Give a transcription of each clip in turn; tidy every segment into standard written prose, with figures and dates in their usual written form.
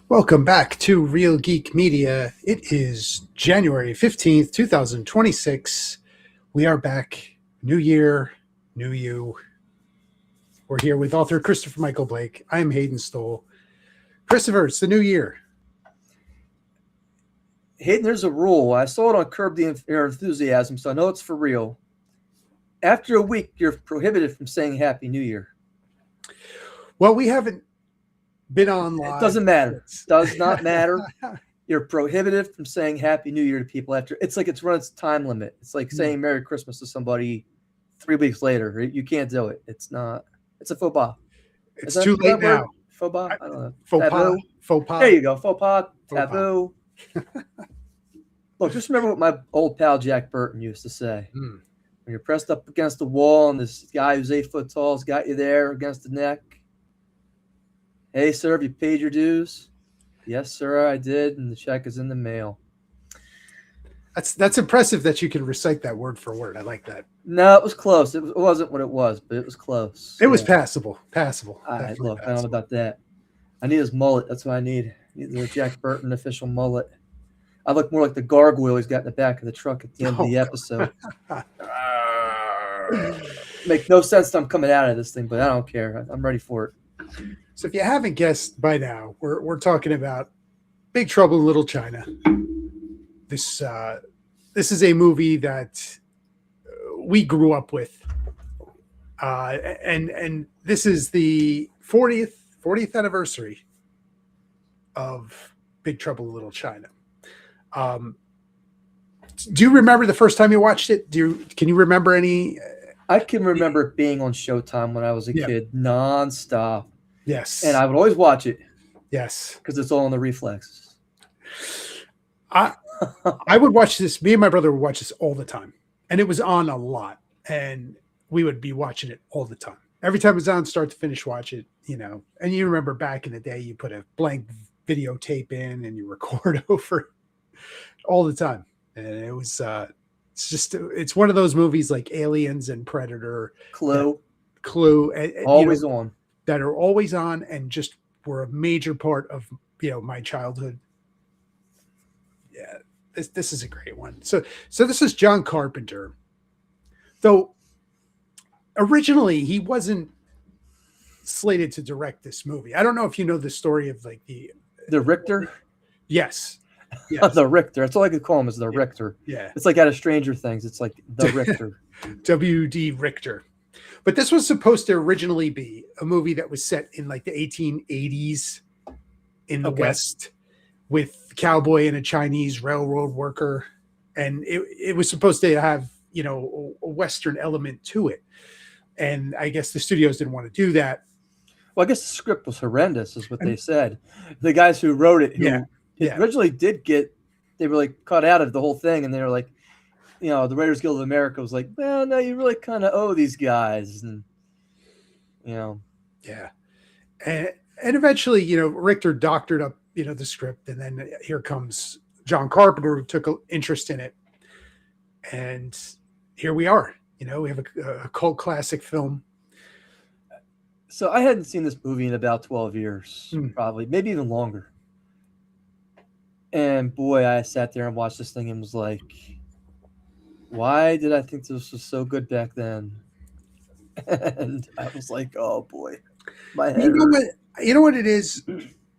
Welcome back to Real Geek Media. It is January 15th, 2026. We are back. New year, new you. We're here with author Christopher Michael Blake. I am Hayden Stoll. Christopher, it's the new year. Hayden, there's a rule. I saw it on Your Enthusiasm, so I know it's for real. After a week, you're prohibited from saying Happy New Year. Well, we haven't been on live. It doesn't matter. It does not matter. You're prohibited from saying Happy New Year to people after. It's like it's run its time limit. It's like saying Merry Christmas to somebody 3 weeks later. You can't do it. It's not. It's a faux pas. It's too late now. Word? Faux pas? I don't know. Faux pas. Faux pas. There you go. Faux pas. Faux taboo. Look, just remember what my old pal Jack Burton used to say. When you're pressed up against the wall and this guy who's 8 foot tall has got you there against the neck. Hey, sir, have you paid your dues? Yes, sir, I did, and the check is in the mail. That's impressive that you can recite that word for word. I like that. No, it was close. It wasn't what it was, but it was close. It was passable. Passable. All right, look, I don't know about that. I need his mullet. That's what I need. I need the Jack Burton official mullet. I look more like the gargoyle he's got in the back of the truck at the end of the episode. Make no sense that I'm coming out of this thing, but I don't care. I'm ready for it. So if you haven't guessed by now, we're talking about Big Trouble in Little China. This is a movie that we grew up with, and this is the 40th anniversary of Big Trouble in Little China. Do you remember the first time you watched it? Can you remember any? I can remember it being on Showtime when I was a kid, nonstop. Yes. And I would always watch it. Yes. Because it's all on the reflexes. I would watch this. Me and my brother would watch this all the time. And it was on a lot. And we would be watching it all the time. Every time it was on, start to finish, watch it, And you remember back in the day, you put a blank videotape in and you record over all the time. And it was it's one of those movies like Aliens and Predator. Clue. Always on. That are always on and just were a major part of my childhood. Yeah, this is a great one. So this is John Carpenter. Though originally he wasn't slated to direct this movie. I don't know if you know the story of like the Richter. Yes. The Richter. That's all I could call him is the Richter. Yeah. It's like out of Stranger Things. It's like the Richter. W.D. Richter. But this was supposed to originally be a movie that was set in like the 1880s in the West with a cowboy and a Chinese railroad worker. And it was supposed to have, a Western element to it. And I guess the studios didn't want to do that. Well, I guess the script was horrendous is what they said. The guys who wrote it, originally they were like cut out of the whole thing. And they were like, the Writers Guild of America was like, well, no, you really kind of owe these guys. And, Yeah. And eventually, Richter doctored up, the script. And then here comes John Carpenter, who took an interest in it. And here we are. We have a cult classic film. So I hadn't seen this movie in about 12 years, probably, maybe even longer. And boy, I sat there and watched this thing and was like, why did I think this was so good back then? And I was like, oh boy, my head. You know what it is?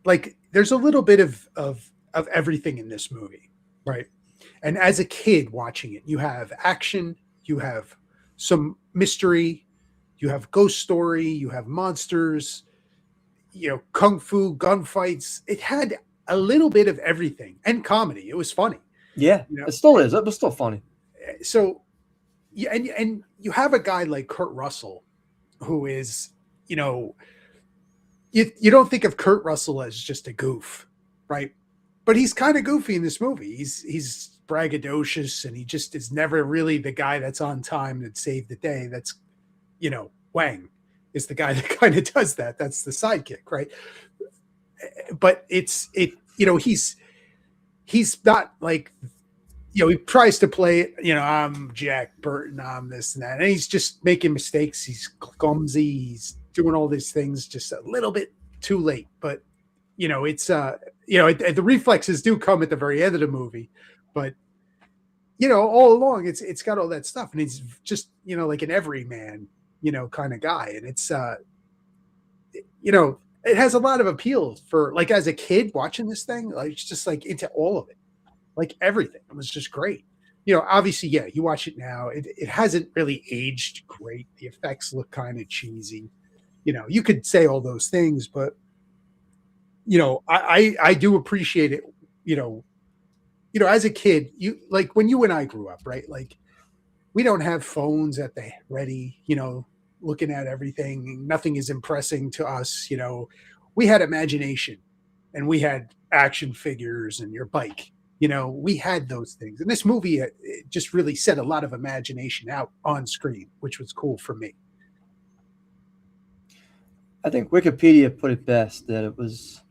Like, there's a little bit of everything in this movie, right? And as a kid watching it, you have action, you have some mystery, you have ghost story, you have monsters, kung fu, gunfights. It had a little bit of everything and comedy. It was funny. Yeah, it still is. It was still funny. So, yeah, and you have a guy like Kurt Russell, who is, you don't think of Kurt Russell as just a goof, right? But he's kind of goofy in this movie. He's braggadocious, and he just is never really the guy that's on time that saved the day. That's, Wang is the guy that kind of does that. That's the sidekick, right? But he's not like, he tries to play it, I'm Jack Burton, I'm this and that. And he's just making mistakes. He's clumsy. He's doing all these things just a little bit too late. But, it's the reflexes do come at the very end of the movie, but all along it's got all that stuff, and he's just like an everyman kind of guy, and it's it has a lot of appeal for like as a kid watching this thing, like it's just like into all of it, like everything. It was just great. Obviously, yeah, you watch it now, it hasn't really aged great. The effects look kind of cheesy. You could say all those things, but I do appreciate it. As a kid, like when you and I grew up, right? Like we don't have phones at the ready, looking at everything. Nothing is impressing to us. We had imagination, and we had action figures and your bike. We had those things. And this movie it just really set a lot of imagination out on screen, which was cool for me. I think Wikipedia put it best that it was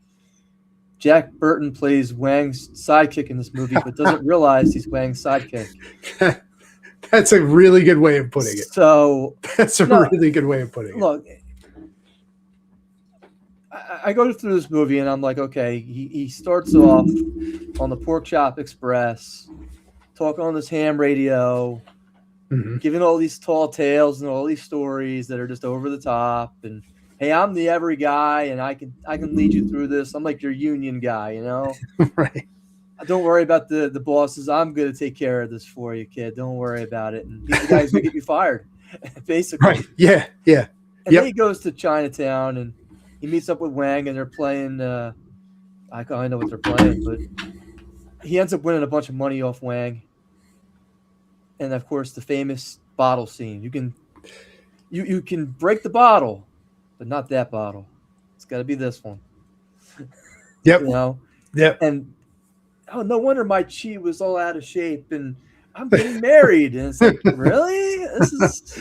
Jack Burton plays Wang's sidekick in this movie, but doesn't realize he's Wang's sidekick. That's a really good way of putting it. So that's a really good way of putting it. Look, I go through this movie and I'm like, okay, he starts off on the Pork Chop Express, talking on this ham radio, giving all these tall tales and all these stories that are just over the top. And hey, I'm the every guy, and I can lead you through this. I'm like your union guy, Right. Don't worry about the bosses. I'm going to take care of this for you, kid. Don't worry about it. And these guys will get you fired, basically. Right. Yeah. Yeah. And then he goes to Chinatown and he meets up with Wang, and they're playing. I know what they're playing, but he ends up winning a bunch of money off Wang. And of course, the famous bottle scene. You can break the bottle, but not that bottle. It's got to be this one. Yep. Yep. And no wonder my chi was all out of shape, and I'm getting married. And it's like, really? This is.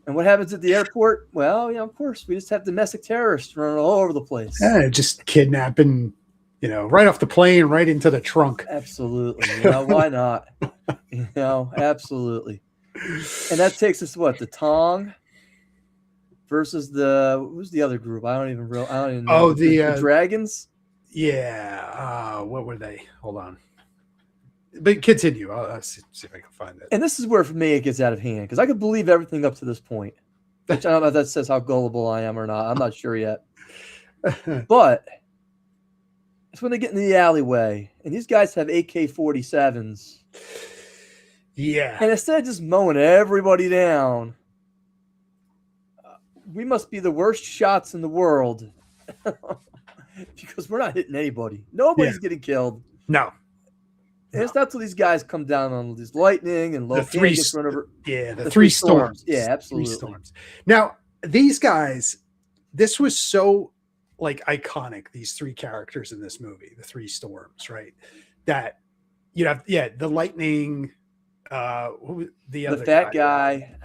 And what happens at the airport? Well, of course, we just have domestic terrorists running all over the place. Yeah, just kidnapping, right off the plane, right into the trunk. Absolutely. Why not? Absolutely. And that takes us the Tong versus who's the other group? I don't even know. Oh, the Dragons? Yeah. What were they? Hold on. But continue. I'll see if I can find it. And this is where, for me, it gets out of hand, because I could believe everything up to this point. Which I don't know if that says how gullible I am or not. I'm not sure yet. But it's when they get in the alleyway, and these guys have AK-47s. Yeah. And instead of just mowing everybody down, we must be the worst shots in the world. Because we're not hitting anybody. Nobody's getting killed. No. And it's not till these guys come down on this lightning and Locan gets run over. Yeah, the three storms. Yeah, absolutely. 3 storms. Now, these guys, this was so like iconic, these 3 characters in this movie, the 3 storms, right? That you have, the lightning, the fat guy.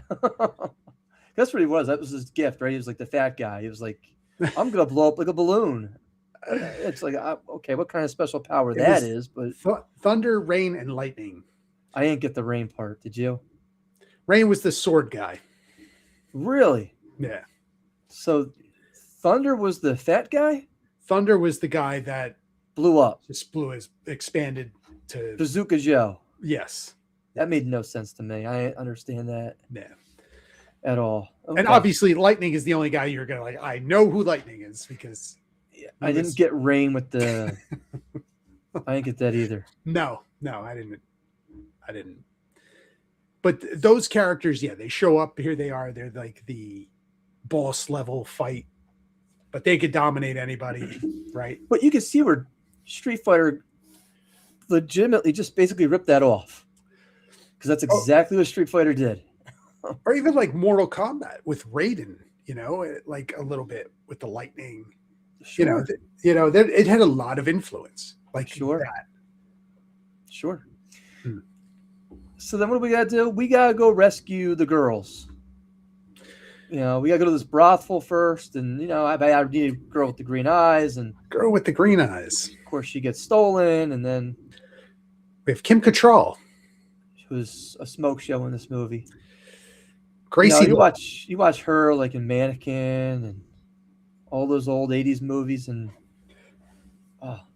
That's what he was. That was his gift, right? He was like the fat guy. He was like, I'm going to blow up like a balloon. It's like, okay, what kind of special power that is? But thunder, rain, and lightning. I didn't get the rain part. Did you? Rain was the sword guy. Really? Yeah. So Thunder was the fat guy? Thunder was the guy that blew up. Just expanded to Bazooka Joe. Yes. That made no sense to me. I didn't understand that. Yeah. At all. Okay. And obviously Lightning is the only guy you're going to I know who Lightning is because I didn't get Rain with the I didn't get that either. No, I didn't. But those characters, they show up. Here they are. They're like the boss level fight, but they could dominate anybody, right? But you can see where Street Fighter legitimately just basically ripped that off, because that's exactly what Street Fighter did. Or even like Mortal Kombat with Raiden, like a little bit with the lightning. Sure. It had a lot of influence. Like that. Sure. So then what do we got to do? We got to go rescue the girls. We got to go to this brothel first. And, I need a girl with the green eyes. And girl with the green eyes. Of course, she gets stolen. And then we have Kim Cattrall, who's a smoke show in this movie. Gracie. You watch her like in Mannequin and all those old 80s movies. And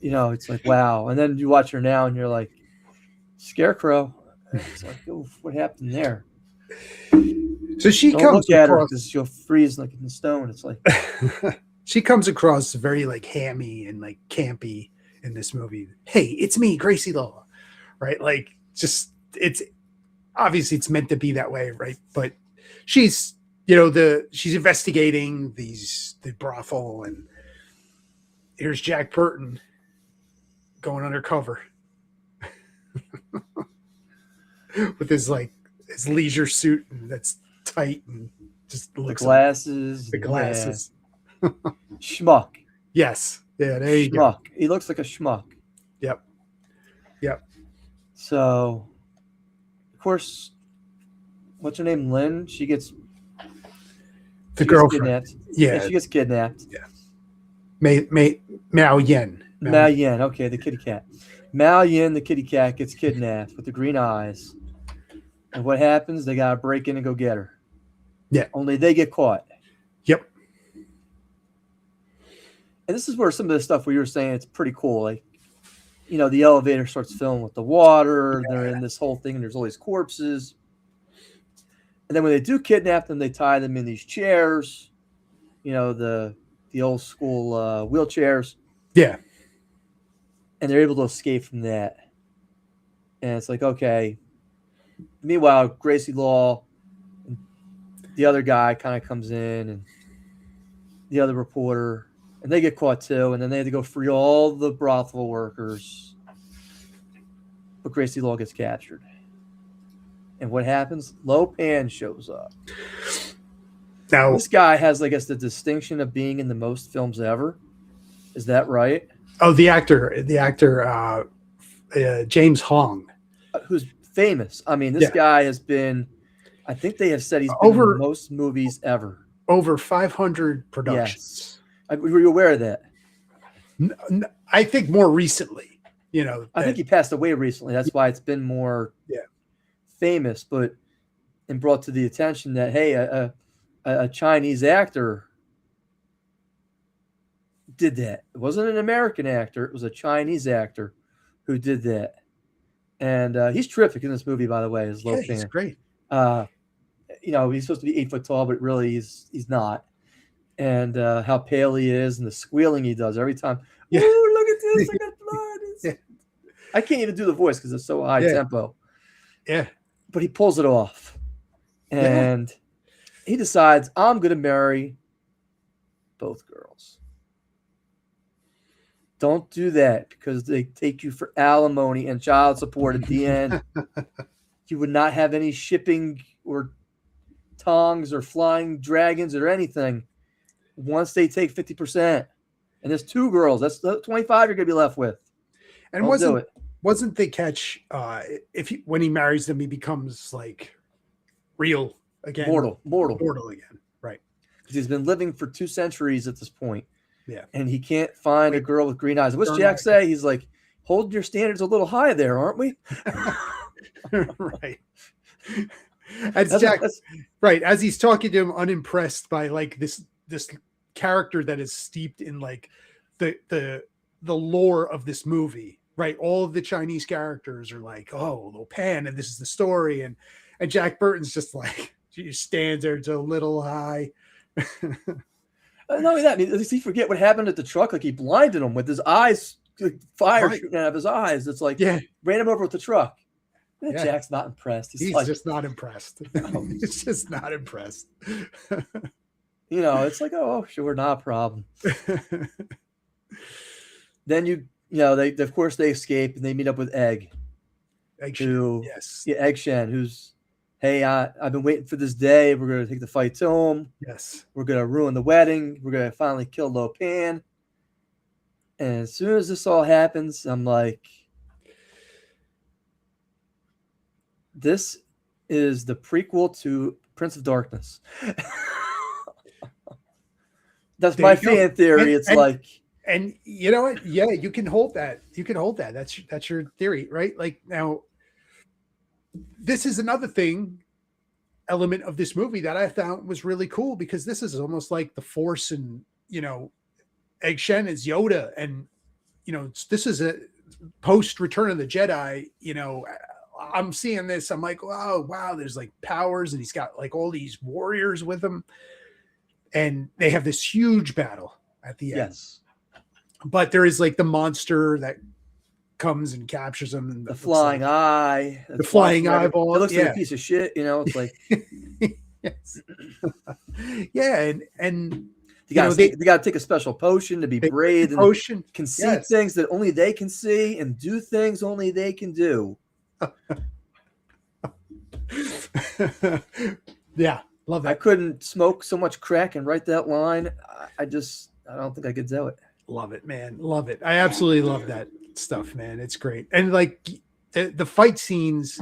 you know, it's like, wow. And then you watch her now and you're like, Scarecrow. It's like, oh, what happened there? So she Don't comes look at her across. because she'll freeze like in stone. It's like, She comes across very like hammy and like campy in this movie. Hey, it's me, Gracie Law, right? Like, just it's obviously it's meant to be that way, right? But she's she's investigating the brothel, and here's Jack Burton going undercover with his leisure suit and that's tight and just the looks glasses. the glasses. Yeah. Schmuck. Yes. Yeah, there you go. Schmuck. He looks like a schmuck. Yep. So, of course, what's her name? Lynn. She gets Girlfriend. kidnapped. Yeah. She gets kidnapped. Mao Yen. Mao Yin. Okay, the kitty cat. Mao Yin, the kitty cat, gets kidnapped with the green eyes. And what happens? They gotta break in and go get her. Yeah. Only they get caught. Yep. And this is where some of the stuff where you were saying it's pretty cool. Like, you know, the elevator starts filling with the water. Yeah. They're in this whole thing, and there's all these corpses. And then when they do kidnap them, they tie them in these chairs. You know, the old school wheelchairs. Yeah. And they're able to escape from that. And it's like, okay. Meanwhile, Gracie Law, the other guy kind of comes in, and the other reporter, and they get caught too. And then they have to go free all the brothel workers. But Gracie Law gets captured. And what happens? Lo Pan shows up. Now, this guy has, I guess, the distinction of being in the most films ever. Is that right? Oh, the actor, James Hong, who's famous. I mean, this guy has been. I think they have said he's been in the most movies ever. Over 500 productions. Yes. Were you aware of that? I think more recently. I think he passed away recently. That's why it's been more famous, but and brought to the attention that hey, a Chinese actor did that. It wasn't an American actor. It was a Chinese actor who did that. And he's terrific in this movie, by the way, as Lo Pan. He's great. He's supposed to be 8 foot tall, but really he's not. And how pale he is and the squealing he does every time. Yeah. Ooh, look at this. I got blood. I can't even do the voice because it's so high tempo. Yeah. But he pulls it off. And he decides, I'm going to marry both girls. Don't do that because they take you for alimony and child support at the end. You would not have any shipping or tongs or flying dragons or anything once they take 50%. And there's 2 girls. That's the 25 you're going to be left with. And wasn't the catch when he marries them, he becomes like real again? Mortal again. Right. Because he's been living for 2 centuries at this point. Yeah. And he can't find a girl with green eyes. What's Jack say? He's like, hold your standards a little high there, aren't we? Right. Right. As he's talking to him, unimpressed by like this character that is steeped in like the lore of this movie, right? All of the Chinese characters are like, oh, Lo Pan, and this is the story. And Jack Burton's just like, your standards are a little high. Not only that, does he forget what happened at the truck? Like he blinded him with his eyes, like fire shooting out of his eyes. It's like, ran him over with the truck. Yeah. Jack's not impressed. He's like, just not impressed. No, he's just not impressed. It's like, oh, sure, not a problem. Then they of course they escape and they meet up with Egg. Egg Shen, who's, hey, I've been waiting for this day. We're gonna take the fight to him. Yes, we're gonna ruin the wedding. We're gonna finally kill Lo Pan. And as soon as this all happens, I'm like, this is the prequel to Prince of Darkness. That's my fan theory. And you know what? Yeah, you can hold that. That's your theory, right? Like now, this is another element of this movie that I found was really cool because this is almost like the Force and Egg Shen is Yoda, and this is a post Return of the Jedi. I'm seeing this. I'm like, oh wow, there's like powers, and he's got like all these warriors with him, and they have this huge battle at the end. Yes. But there is like the monster that comes and captures him, and The flying eye. the flying eyeball. It looks like a piece of shit, It's like yes. Yeah, and they got to take a special potion to be brave and potion can see things that only they can see and do things only they can do. Yeah, love that. I couldn't smoke so much crack and write that line. I don't think I could do it. Love it, man. Love it. I absolutely love that stuff, man. It's great. And like the fight scenes,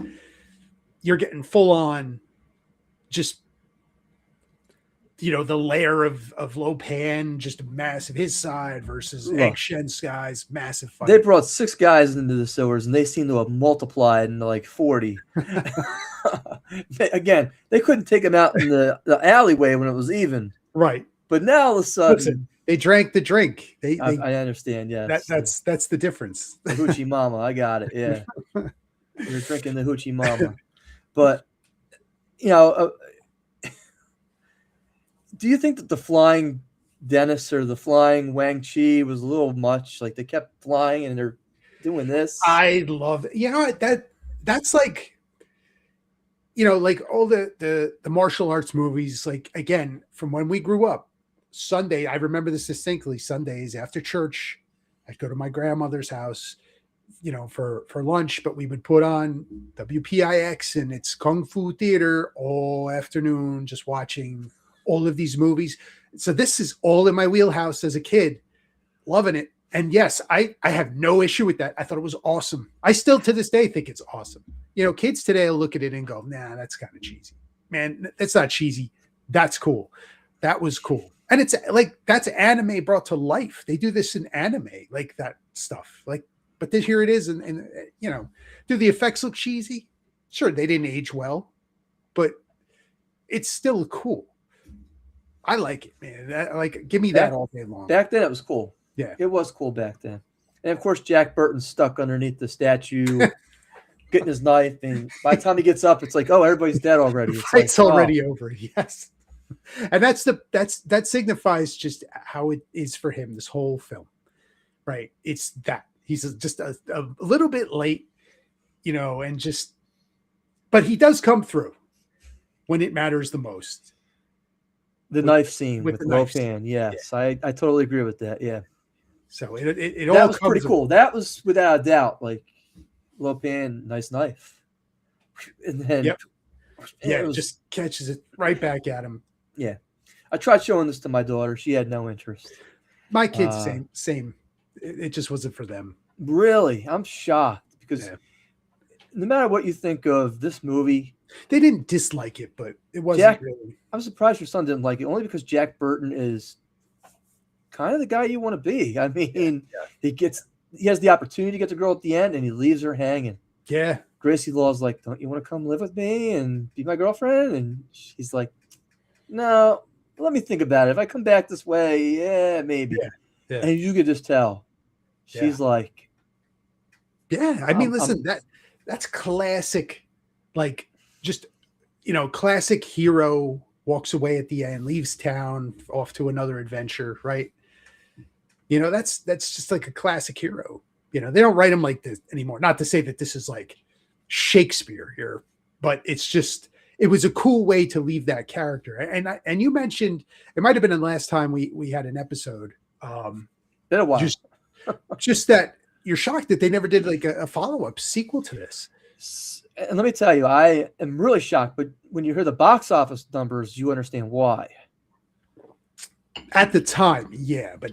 you're getting full on just the layer of Lopan, just massive, his side versus Egg Shen's guys, massive fight. They brought 6 guys into the sewers, and they seem to have multiplied into like 40. Again, they couldn't take them out in the alleyway when it was even. Right. But now all of a sudden, listen, they drank the drink. I understand. Yeah, that's the difference. The hoochie mama, I got it. Yeah, you're drinking the hoochie mama. But do you think that the flying Dennis or the flying Wang Chi was a little much? Like they kept flying and they're doing this. I love it. That's like like all the martial arts movies. Like again, from when we grew up. Sunday, I remember this distinctly. Sundays after church, I'd go to my grandmother's house, for lunch, but we would put on WPIX and it's Kung Fu Theater all afternoon, just watching all of these movies. So this is all in my wheelhouse as a kid, loving it. And yes, I have no issue with that. I thought it was awesome. I still to this day think it's awesome. Kids today will look at it and go, nah, that's kind of cheesy. Man, that's not cheesy. That's cool. That was cool. And it's like, that's anime brought to life. They do this in anime, like that stuff. Like, but then here it is. And do the effects look cheesy? Sure. They didn't age well, but it's still cool. I like it, man. Give me that all day long. Back then it was cool. Yeah. It was cool back then. And of course, Jack Burton's stuck underneath the statue, getting his knife. And by the time he gets up, it's like, oh, everybody's dead already. It's already over. Yes. And that signifies just how it is for him, this whole film, right? It's that he's just a little bit late, but he does come through when it matters the most. The knife scene with Lopan. Yes. Yeah. I totally agree with that. Yeah. So it all was pretty cool. That was without a doubt, like Lopan, nice knife. And then it just catches it right back at him. Yeah. I tried showing this to my daughter. She had no interest. My kids, same. It just wasn't for them. Really? I'm shocked because no matter what you think of this movie, they didn't dislike it, but it wasn't really. I'm surprised your son didn't like it, only because Jack Burton is kind of the guy you want to be. I mean, he has the opportunity to get the girl at the end, and he leaves her hanging. Yeah. Gracie Law's like, don't you want to come live with me and be my girlfriend? And she's like, no, let me think about it. If I come back this way, maybe. Yeah. And you could just tell. She's like, I mean, listen, that's classic, like just, classic hero walks away at the end, leaves town, off to another adventure, right? That's just like a classic hero. They don't write him like this anymore. Not to say that this is like Shakespeare here, but it's just, it was a cool way to leave that character. And you mentioned, it might've been the last time we had an episode. Been a while. Just that you're shocked that they never did like a follow-up sequel to this. And let me tell you, I am really shocked, but when you hear the box office numbers, you understand why. At the time, yeah, but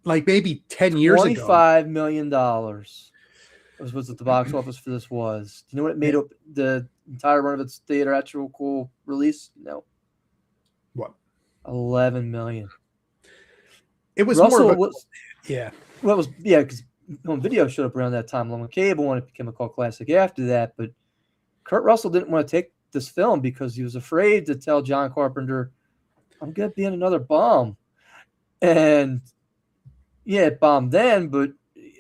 like maybe 10 years ago. $25 million was what the box office for this was. Do you know what it made up the entire run of its theatrical release? No. What? 11 million. It was Russell more of a, because home video showed up around that time along with cable, and it became a cult classic after that. But Kurt Russell didn't want to take this film because he was afraid to tell John Carpenter, I'm going to be in another bomb. And it bombed then, but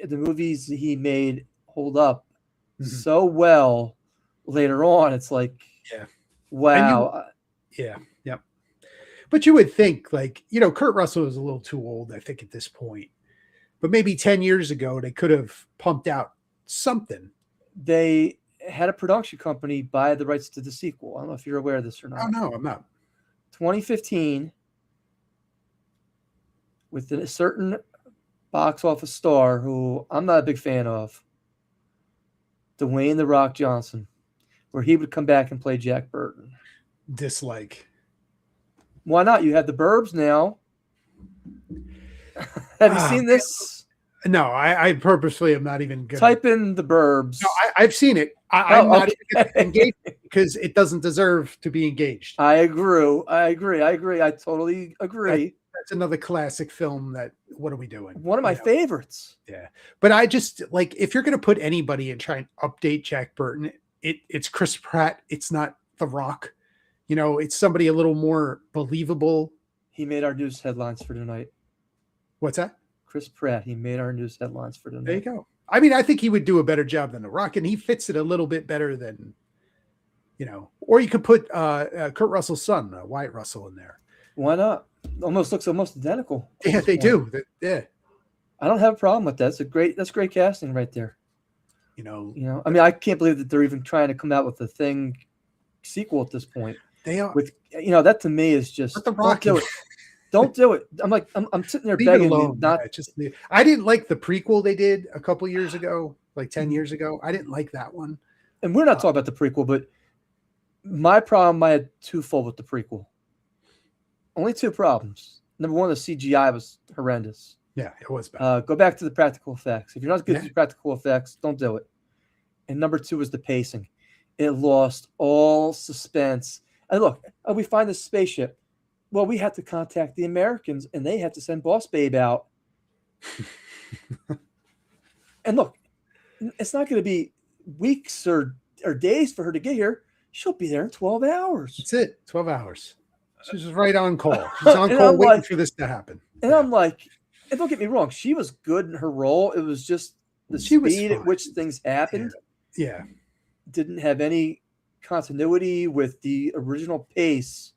the movies he made hold up Mhm. so well later on. It's like, Yeah. wow. Yeah. Yep. But you would think, like, Kurt Russell is a little too old, I think, at this point. But maybe 10 years ago, they could have pumped out something. They had a production company buy the rights to the sequel. I don't know if you're aware of this or not. Oh, no, I'm not. 2015, with a certain box office star who I'm not a big fan of, Dwayne "The Rock" Johnson, where he would come back and play Jack Burton. Dislike. Why not? You have The Burbs now. Have you seen this? No, I purposely am not even going to type in The Burbs. No, I've seen it. I'm not even engaged because it doesn't deserve to be engaged. I agree. I totally agree. That's another classic film that, what are we doing? One of my favorites. Yeah. But I just, like, if you're going to put anybody and try and update Jack Burton, it's Chris Pratt. It's not The Rock. It's somebody a little more believable. He made our news headlines for tonight. What's that? Chris Pratt. He made our news headlines for tonight. There you go. I mean, I think he would do a better job than The Rock, and he fits it a little bit better than, or you could put Kurt Russell's son, Wyatt Russell, in there. Why not? Looks almost identical. Yeah, they do. Yeah. I don't have a problem with that. That's great casting right there. I mean, I can't believe that they're even trying to come out with a Thing sequel at this point. They are. With that to me is just, The Rock. don't do it. Don't do it. I'm like, I'm sitting there Leave begging it alone. you not. I didn't like the prequel they did a couple years ago, like 10 years ago. I didn't like that one. And we're not talking about the prequel, but my problem, I had twofold with the prequel. Only two problems. Number one, the CGI was horrendous. Yeah, it was bad. Go back to the practical effects. If you're not good at practical effects, don't do it. And number two was the pacing. It lost all suspense. And look, we find this spaceship. Well, we had to contact the Americans, and they had to send Boss Babe out. And look, it's not going to be weeks or days for her to get here. She'll be there in 12 hours. That's it. 12 hours. She's just right on call. She's on call waiting for this to happen. And I'm like, and don't get me wrong, she was good in her role. It was just the speed at which things happened. Yeah. Didn't have any continuity with the original pace,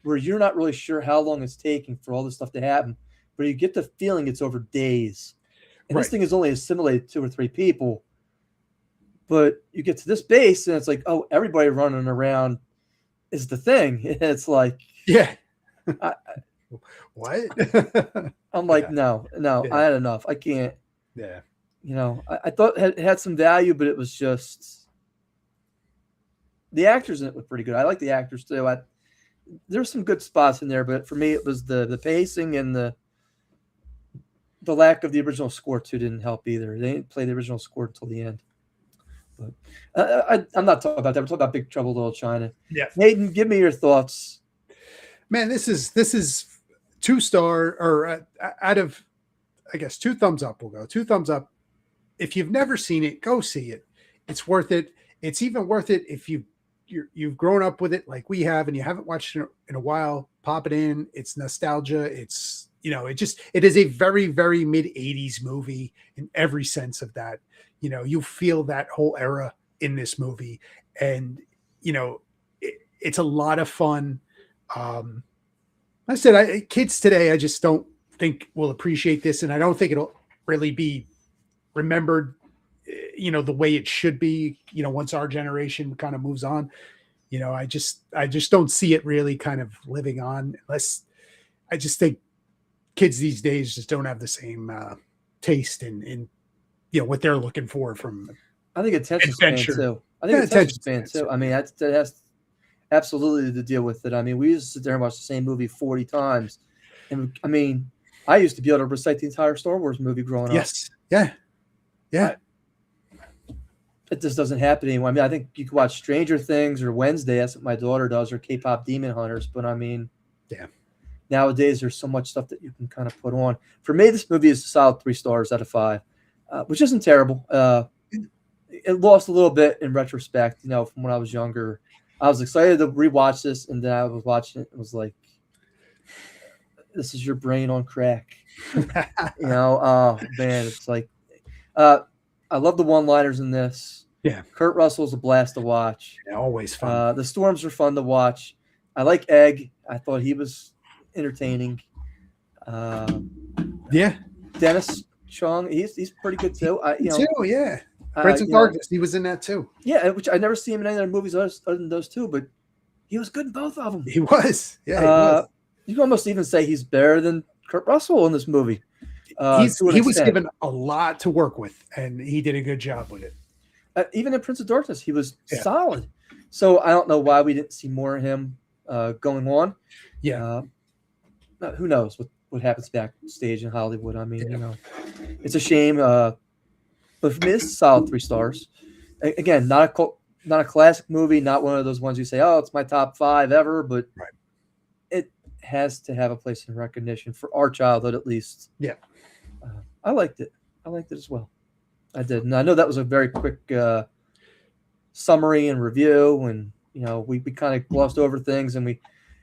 where you're not really sure how long it's taking for all this stuff to happen, but you get the feeling it's over days. And this thing is only assimilated 2 or 3 people. But you get to this base, and it's like, oh, everybody running around is the Thing. And it's like, yeah. What? I'm like, no, I had enough. I can't. Yeah. I thought it had some value, but it was just, the actors in it were pretty good. I like the actors too. There's some good spots in there, but for me, it was the pacing and the lack of the original score too didn't help either. They didn't play the original score until the end. But I'm not talking about that. We're talking about Big Trouble in Little China. Yeah. Hayden, give me your thoughts. Man, this is 2-star, or out of, I guess, 2 thumbs up. We'll go 2 thumbs up. If you've never seen it, go see it. It's worth it. It's even worth it if you've grown up with it like we have, and you haven't watched it in a while. Pop it in. It's nostalgia. It's it is a very, very mid-'80s movie in every sense of that. You feel that whole era in this movie, and it's a lot of fun. I said, kids today, I just don't think will appreciate this, and I don't think it'll really be remembered, the way it should be, once our generation kind of moves on. I just don't see it really kind of living on, unless I just think kids these days just don't have the same taste in what they're looking for from. I think attention span too. I think attention span too. I mean, that has absolutely to deal with it. I mean, we used to sit there and watch the same movie 40 times. And I mean, I used to be able to recite the entire Star Wars movie growing up. Yes. Yeah. Yeah. It just doesn't happen anymore. I mean, I think you could watch Stranger Things or Wednesday. That's what my daughter does, or K-pop Demon Hunters. But I mean, nowadays there's so much stuff that you can kind of put on. For me, this movie is a solid 3 stars out of 5, which isn't terrible. It lost a little bit in retrospect, from when I was younger. I was excited to rewatch this, and then I was watching it and was like, this is your brain on crack. Oh man, it's like, I love the one-liners in this. Yeah. Kurt Russell's a blast to watch. Yeah, always fun. The storms are fun to watch. I like Egg. I thought he was entertaining. Yeah. Dennis Chung, he's pretty good too. Yeah. Prince of Darkness, he was in that too. Yeah, which I never see him in any other movies other than those two, but he was good in both of them. He was. Yeah, he was. You can almost even say he's better than Kurt Russell in this movie. He was given a lot to work with, and he did a good job with it. Even in Prince of Darkness, he was solid. So I don't know why we didn't see more of him going on. Yeah. Who knows what happens backstage in Hollywood? I mean, it's a shame. But for me, it's a solid 3 stars. Again, not a classic movie, not one of those ones you say, oh, it's my top 5 ever, but it has to have a place in recognition for our childhood at least. Yeah. I liked it. I liked it as well. I did. And I know that was a very quick summary and review, and we kind of glossed over things, and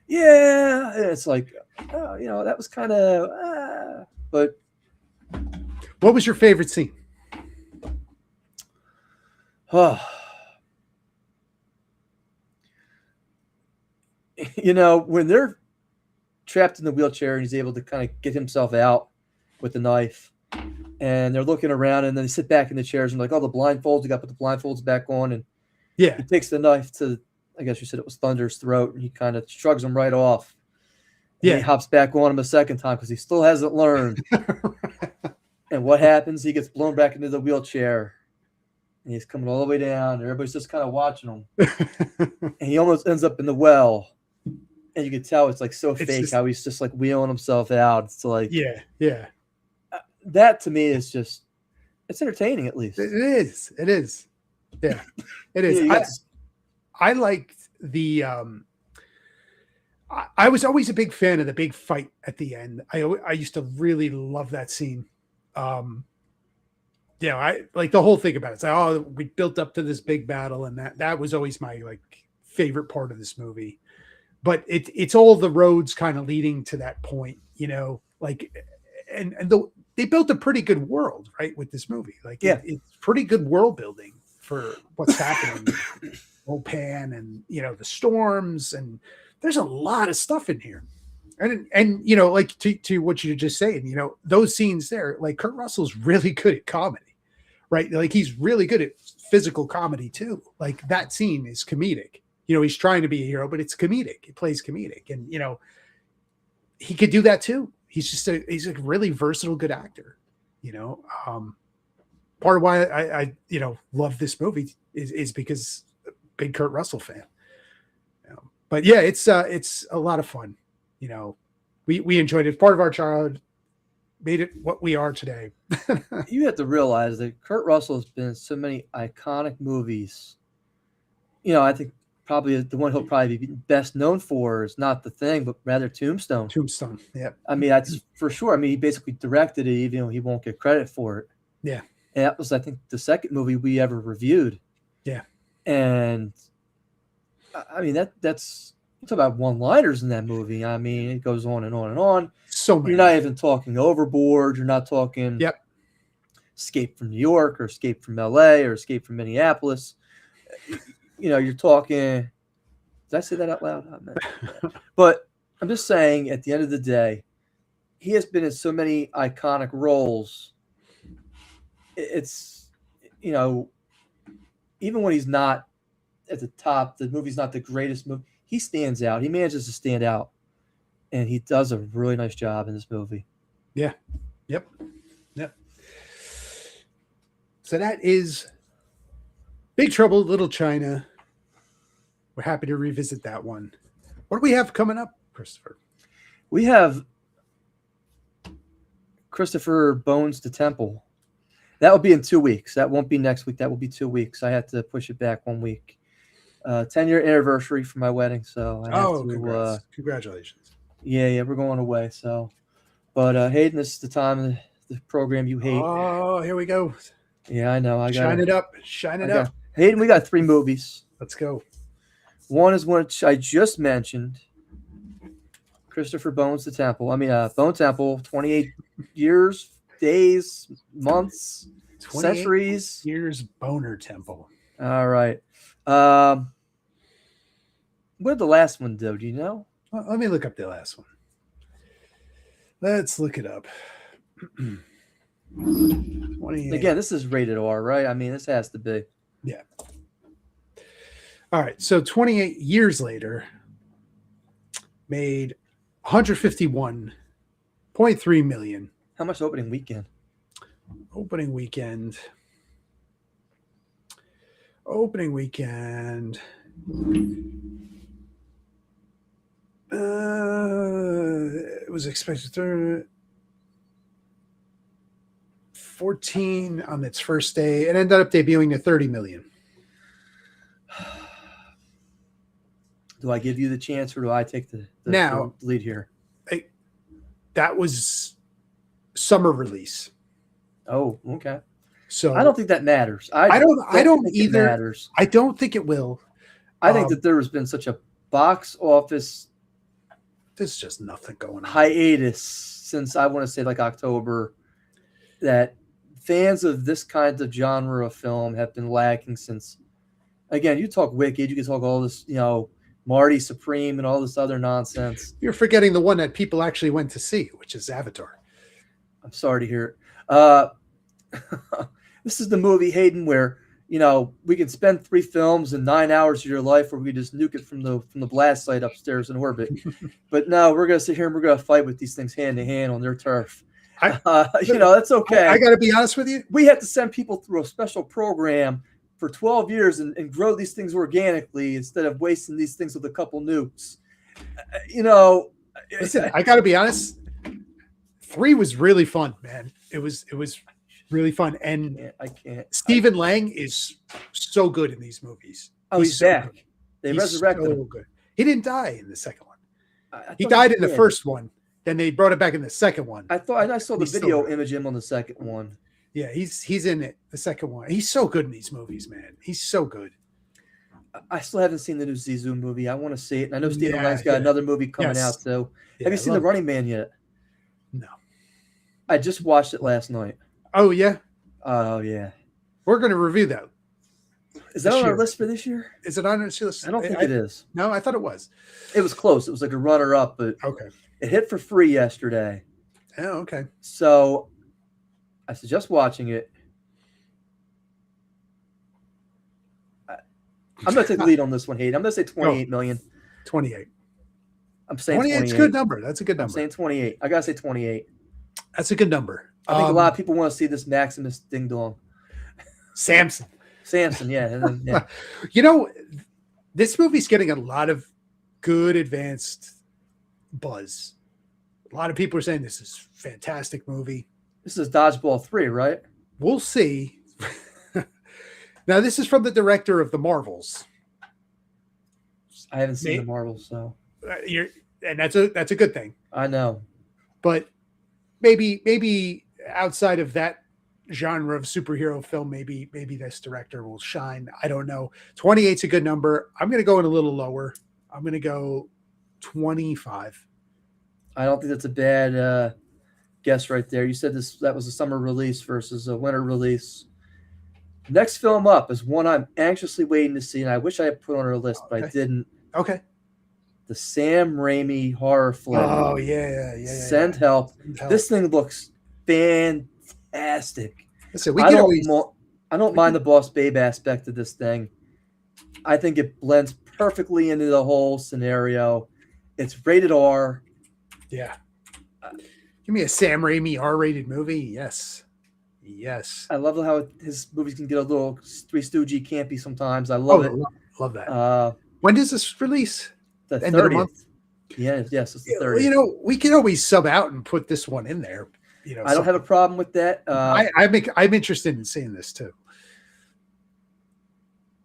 it's like, that was kind of but what was your favorite scene? When they're trapped in the wheelchair and he's able to kind of get himself out with the knife, and they're looking around, and then they sit back in the chairs and like, oh, the blindfolds, you got to put the blindfolds back on, and he takes the knife to, I guess you said it was Thunder's throat, and he kind of shrugs him right off. And he hops back on him a second time because he still hasn't learned. And what happens? He gets blown back into the wheelchair. And he's coming all the way down. And everybody's just kind of watching him. And he almost ends up in the well. And you can tell it's like so fake how he's just like wheeling himself out. It's like, that to me is just, it's entertaining at least. It is. Yeah, it is. I liked the, I was always a big fan of the big fight at the end. I used to really love that scene. I like the whole thing about it. It's like, we built up to this big battle, and that was always my favorite part of this movie. But it's all the roads kind of leading to that point, they built a pretty good world, right, with this movie. It's pretty good world building for what's happening. Opan and the storms, and there's a lot of stuff in here. And to what you just saying, those scenes there, like Kurt Russell's really good at comedy, right? Like he's really good at physical comedy too. Like that scene is comedic. He's trying to be a hero, but it's comedic. It plays comedic, and he could do that too. He's a really versatile, good actor. Part of why I love this movie is because big Kurt Russell fan. But yeah, it's a lot of fun. We enjoyed it. Part of our childhood, made it what we are today. You have to realize that Kurt Russell has been in so many iconic movies. I think probably the one he'll probably be best known for is not The Thing, but rather Tombstone. Tombstone, yeah. I mean, that's for sure. I mean, he basically directed it, even though he won't get credit for it. Yeah. And that was, I think, the second movie we ever reviewed. Yeah. And I mean, that's talk about one-liners in that movie. I mean, it goes on and on and on. So many. You're not even talking Overboard. You're not talking Escape from New York or Escape from LA or Escape from Minneapolis. You're talking. Did I say that out loud? Oh, man. But I'm just saying, at the end of the day, he has been in so many iconic roles. It's, even when he's not at the top, the movie's not the greatest movie, he stands out. He manages to stand out, and he does a really nice job in this movie. Yeah. Yep. So that is Big Trouble in Little China. We're happy to revisit that one. What do we have coming up, Christopher? We have Christopher Bones to Temple. That will be in 2 weeks. That won't be next week. That will be 2 weeks. I had to push it back 1 week. 10-year anniversary for my wedding, so I have to. Congratulations! Yeah, we're going away. So, but Hayden, this is the time of the program you hate. Oh, here we go. Yeah, I know. Shine it up. Hayden, we got 3 movies. Let's go. One is one I just mentioned, Christopher Bones to Temple. I mean, Bone Temple, 28 years, days, months 28 Centuries. Years Boner Temple. All right. What did the last one do? Do you know? Well, let me look up the last one. Let's look it up. 28. Again, this is rated R, right? I mean, this has to be. Yeah. All right. So 28 years later, made 151.3 million. How much opening weekend? Opening weekend. Opening weekend. It was expected to 14 on its first day. It ended up debuting at 30 million. Do I give you the chance, or do I take the lead here? That was summer release. Oh, okay. So I don't think that matters. I don't think either. It matters. I don't think it will. I think that there has been such a box office There's just nothing going on. hiatus since I want to say like October, that fans of this kind of genre of film have been lacking since. Again, you talk Wicked, you can talk all this, Marty Supreme and all this other nonsense. You're forgetting the one that people actually went to see, which is Avatar. I'm sorry to hear it. This is the movie, Hayden, where we can spend 3 films and 9 hours of your life, or we just nuke it from the blast site upstairs in orbit. But no, we're gonna sit here and we're gonna fight with these things hand to hand on their turf. That's okay. I got to be honest with you. We have to send people through a special program for 12 years and grow these things organically instead of wasting these things with a couple nukes. Listen, I got to be honest. 3 was really fun, man. It was really fun, and I can't. Stephen Lang is so good in these movies. Oh, he's so back. good. They He's resurrected so him. good. He didn't die in the second one. I He thought died in the did. first one. Then they brought it back in the second one. I saw the He's still video there. image him on the second one. Yeah, he's in it. The second one. He's so good in these movies, man. He's so good. I still haven't seen the new Zizou movie. I want to see it. And I know Stephen Yeah, Lang's got yeah. another movie coming Yes. out too. Yeah, Have you seen The Running Man yet? No. I just watched it last night. Oh yeah, Oh yeah. we're going to review that. Is that This on our year. list for this year? Is it on this list? I don't think it is. No, I thought it was. It was close. It was like a runner-up, but Okay. it hit for free yesterday. Oh, okay. So I suggest watching it. I'm going to take the lead on this one, Hayden. I'm going to say 28 million. 28. I'm saying 28 is 28. a good number. That's a good I'm number. saying 28. I got to say 28. That's a good number. I think a lot of people want to see this Maximus Ding Dong. Samson. Samson, yeah. And then, yeah. This movie's getting a lot of good advanced buzz. A lot of people are saying this is a fantastic movie. This is Dodgeball 3, right? We'll see. Now, this is from the director of The Marvels. I haven't seen Me- the Marvels, so And that's a good thing. I know. But maybe outside of that genre of superhero film, maybe this director will shine. I don't know. 28's a good number. I'm going to go in a little lower. I'm going to go 25. I don't think that's a bad guess right there. You said that was a summer release versus a winter release. Next film up is one I'm anxiously waiting to see, and I wish I had put on our list, but I Okay. didn't. Okay. The Sam Raimi horror flick. Oh yeah. Send Help. Help. This thing looks fantastic. Listen, we I can don't, always. I don't mind the Boss Babe aspect of this thing. I think it blends perfectly into the whole scenario. It's rated R. Yeah. Give me a Sam Raimi R-rated movie. Yes. I love how his movies can get a little Three Stooges campy sometimes. I love it. Love that. When does this release? The End of the 30th. month? Yes, it's the 30th. We can always sub out and put this one in there. I don't have a problem with that. I'm interested in seeing this too.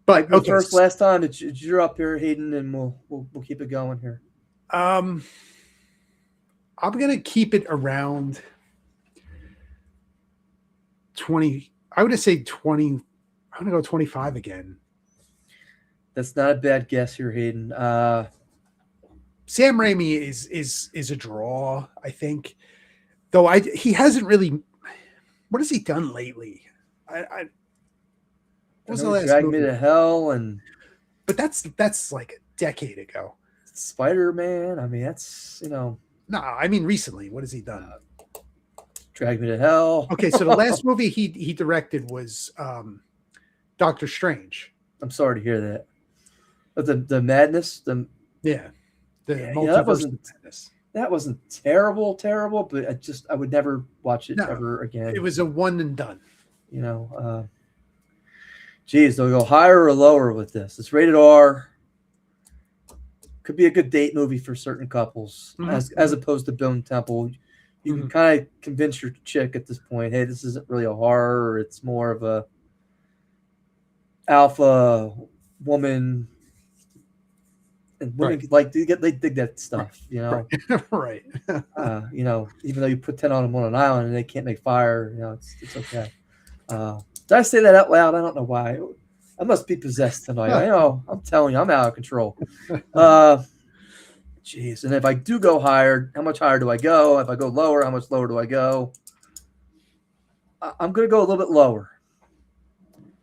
But okay, first last time you're up here, Hayden, and we'll keep it going here. I'm gonna keep it around 20. I would say 20. I'm gonna go 25 again. That's not a bad guess here, Hayden. Sam Raimi is a draw, I think. Though he hasn't really. What has he done lately? What was the last Drag movie? Me to Hell and But that's like a decade ago. Spider-Man. I mean, that's, No, I mean recently. What has he done? Drag Me to Hell. Okay, so the last movie he directed was Doctor Strange. I'm sorry to hear that. But the madness, The Yeah, multiverse of madness. that wasn't terrible, but I would never watch it No, ever again. It was a one and done. Geez, they'll go higher or lower with this. It's rated R. Could be a good date movie for certain couples, as opposed to Bone Temple. You can kind of convince your chick at this point, hey, this isn't really a horror. It's more of a alpha woman. And women they dig that stuff, Right. Even though you put 10 on them on an island and they can't make fire, it's okay. Did I say that out loud? I don't know why. I must be possessed tonight. I know. I'm telling you, I'm out of control. Jeez. And if I do go higher, how much higher do I go? If I go lower, how much lower do I go? I'm going to go a little bit lower.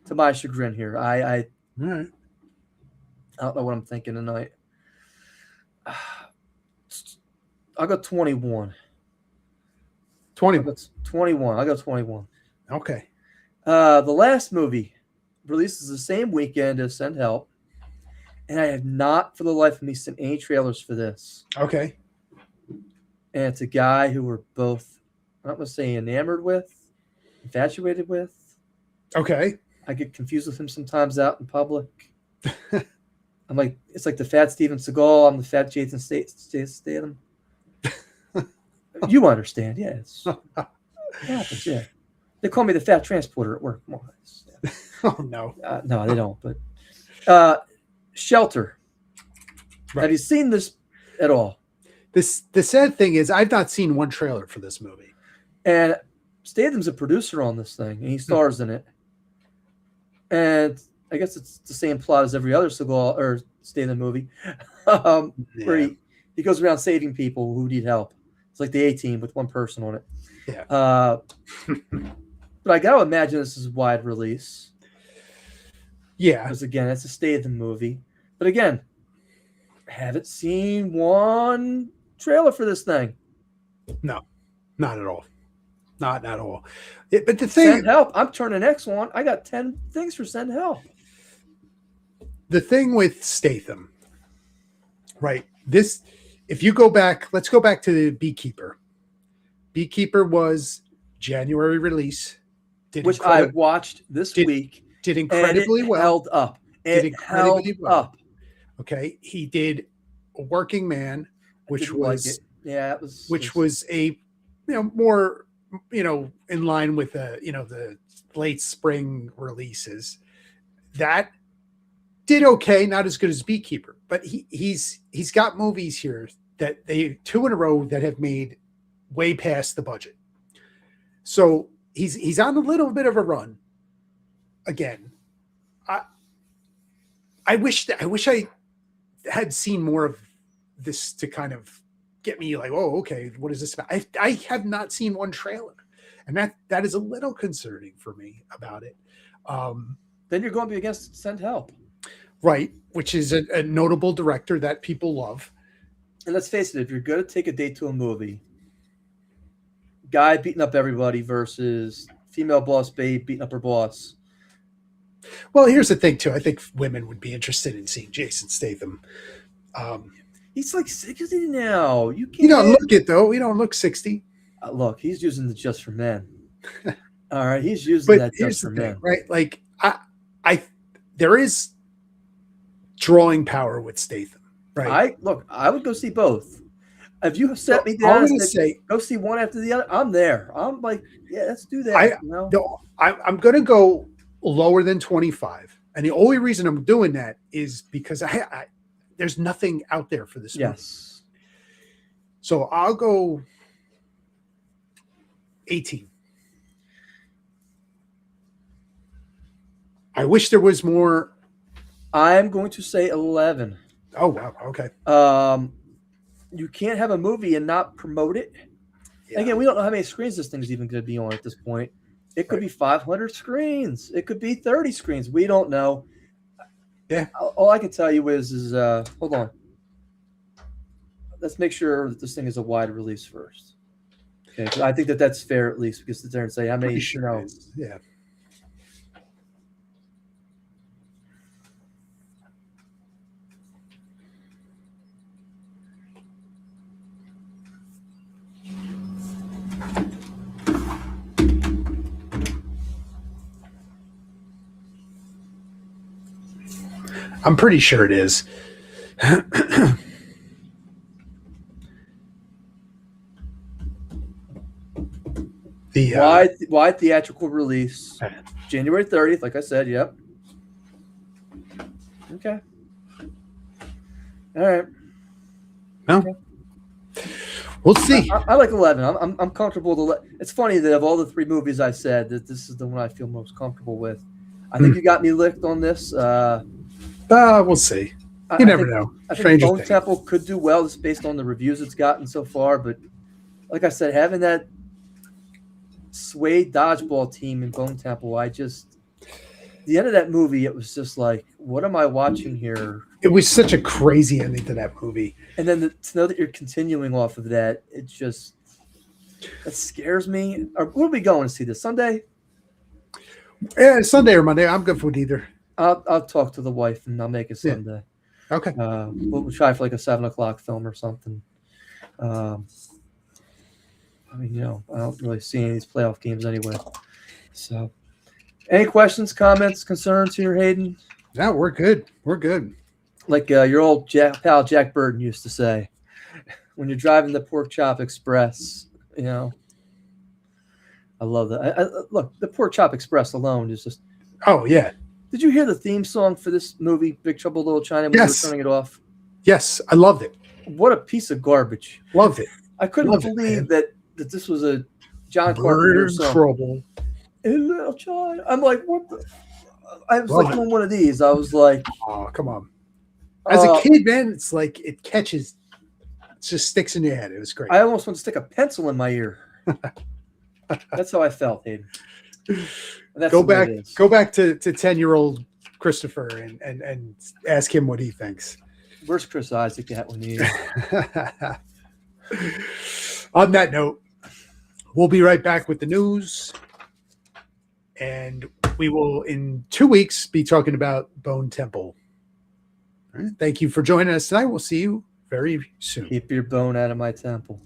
To my chagrin here, All right. I don't know what I'm thinking tonight. I'll go 21. 21. 21. I'll go 21. Okay. The last movie releases the same weekend as Send Help, and I have not, for the life of me, seen any trailers for this. Okay. And it's a guy who we're both, I'm not going to say enamored with, infatuated with. Okay. I get confused with him sometimes out in public. I'm like, it's like the fat Steven Seagal. I'm the fat Jason Statham. You understand, yes. It happens, yeah. They call me the fat transporter at work. More or less. Yeah. Oh no. No, they don't. But Shelter. Right. Have you seen this at all? The sad thing is I've not seen one trailer for this movie. And Statham's a producer on this thing, and he stars in it. And I guess it's the same plot as every other Seagal or Statham movie, where he goes around saving people who need help. It's like the A-Team with one person on it. Yeah. But I got to imagine this is a wide release. Yeah. Because, again, it's a Statham movie. But, again, haven't seen one trailer for this thing. No, not at all. Not at all. But the thing... Send Help. I'm turning X1. I got 10 things for Send Help. The thing with Statham, right? This, if you go back, let's go back to the Beekeeper. Beekeeper was January release. Which I watched this week. Did incredibly well. Held up. It held up. Okay. He did A Working Man, which was was a more in line with the late spring releases. That did okay, not as good as Beekeeper, but he's got movies here that they 2 in a row that have made way past the budget. So he's on a little bit of a run. Again, I wish I had seen more of this to kind of get me like, oh, okay, what is this about? I have not seen one trailer, and that is a little concerning for me about it. Then you're going to be against Send Help. Right, which is a notable director that people love. And let's face it, if you're going to take a date to a movie, guy beating up everybody versus female boss babe beating up her boss. Well, here's the thing, too. I think women would be interested in seeing Jason Statham. He's like 60 now. You can't. You don't look it, though. You don't look 60. Look, he's using the Just for Men. All right, he's using that Just for Men. Right? Like, there is drawing power with Statham. Right? I would go see both. If you set me down and say go see one after the other, I'm there. I'm like, yeah, let's do that. I'm going to go lower than 25, and the only reason I'm doing that is because there's nothing out there for this movie. Yes. So I'll go 18. I wish there was more. I'm going to say 11. Oh, wow. Okay. You can't have a movie and not promote it. Yeah. Again, we don't know how many screens this thing's even going to be on at this point. It could be 500 screens. It could be 30 screens. We don't know. Yeah. All I can tell you is hold on. Let's make sure that this thing is a wide release first. Okay, 'cause I think that's fair at least, because sit there and say how many, Pretty sure you know. it is. Yeah. I'm pretty sure it is. The Wide theatrical release, Okay. January 30th. Like I said, yep. Okay. All right. we'll see. I like 11. I'm comfortable with 11. It's funny that of all the 3 movies I said, that this is the one I feel most comfortable with. I think you got me licked on this. We'll see. You never know. I think Stranger Bone things. Temple could do well just based on the reviews it's gotten so far. But like I said, having that Suede dodgeball team in Bone Temple, the end of that movie, it was just like, what am I watching here? It was such a crazy ending to that movie. And then to know that you're continuing off of that, that scares me. Or where are we going to see this? Sunday? Yeah, Sunday or Monday. I'm good with either. I'll talk to the wife and I'll make it Sunday. Okay. We'll try for like a 7:00 film or something. I mean, you know, I don't really see any of these playoff games anyway. So, any questions, comments, concerns here, Hayden? No, we're good. We're good. Like your old pal Jack Burton used to say, when you're driving the Pork Chop Express, you know. I love that. Look, the Pork Chop Express alone is just. Oh, yeah. Did you hear the theme song for this movie, Big Trouble in Little China, when Yes. we were turning it off? Yes, I loved it. What a piece of garbage. Loved it. I couldn't Love it, believe man. that this was a John Carpenter Bird song. trouble. A little child. I'm like, what the? I was Love like it. on one of these. I was like, Oh, come on. As a kid, man, it's like it catches. It just sticks in your head. It was great. I almost want to stick a pencil in my ear. That's how I felt, Hayden. And that's Go the way back. it is. Go back to 10-year-old Christopher and ask him what he thinks. Where's Chris Isaac at when you? On that note, we'll be right back with the news. And we will, in 2 weeks, be talking about Bone Temple. All right. Thank you for joining us tonight. We'll see you very soon. Keep your bone out of my temple.